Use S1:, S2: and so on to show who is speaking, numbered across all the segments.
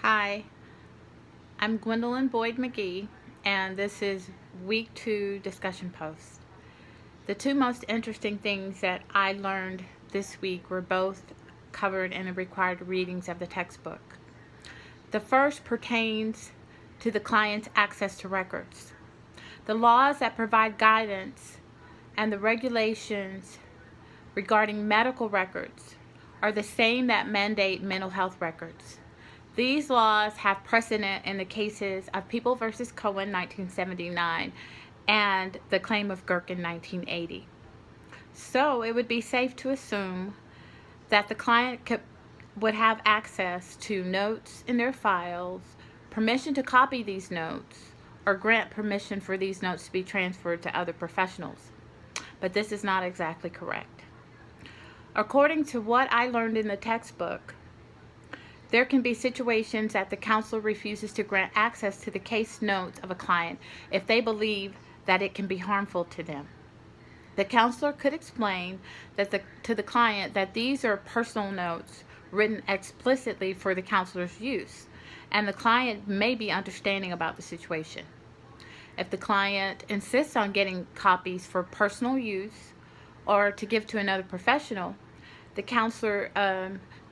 S1: Hi, I'm Gwendolyn Boyd-McGhee, and this is Week 2 Discussion Post. The two most interesting things that I learned this week were both covered in the required readings of the textbook. The first pertains to the client's access to records. The laws that provide guidance and the regulations regarding medical records are the same that mandate mental health records. These laws have precedent in the cases of People v. Cohen, 1979, and the claim of Gherkin, 1980. So it would be safe to assume that the client would have access to notes in their files, permission to copy these notes, or grant permission for these notes to be transferred to other professionals. But this is not exactly correct. According to what I learned in the textbook, there can be situations that the counselor refuses to grant access to the case notes of a client if they believe that it can be harmful to them. The counselor could explain to the client that these are personal notes written explicitly for the counselor's use, and the client may be understanding about the situation. If the client insists on getting copies for personal use or to give to another professional, the counselor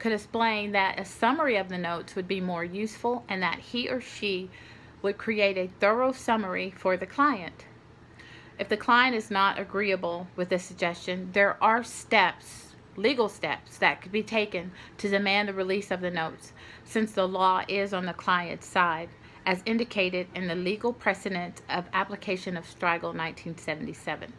S1: could explain that a summary of the notes would be more useful and that he or she would create a thorough summary for the client. If the client is not agreeable with this suggestion, there are legal steps that could be taken to demand the release of the notes, since the law is on the client's side, as indicated in the legal precedent of application of Striegel, 1977.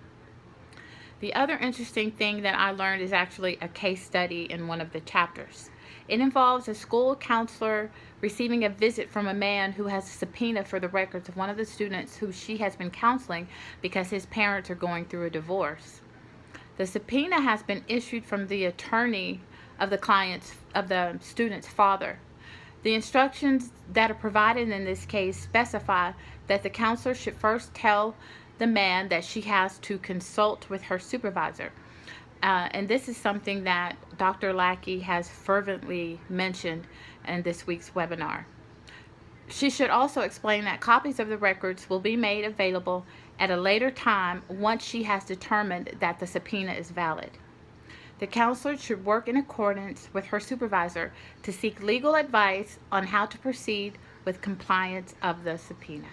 S1: The other interesting thing that I learned is actually a case study in one of the chapters. It involves a school counselor receiving a visit from a man who has a subpoena for the records of one of the students who she has been counseling because his parents are going through a divorce. The subpoena has been issued from the attorney of the student's father. The instructions that are provided in this case specify that the counselor should first tell the man that she has to consult with her supervisor. And this is something that Dr. Lackey has fervently mentioned in this week's webinar. She should also explain that copies of the records will be made available at a later time once she has determined that the subpoena is valid. The counselor should work in accordance with her supervisor to seek legal advice on how to proceed with compliance of the subpoena.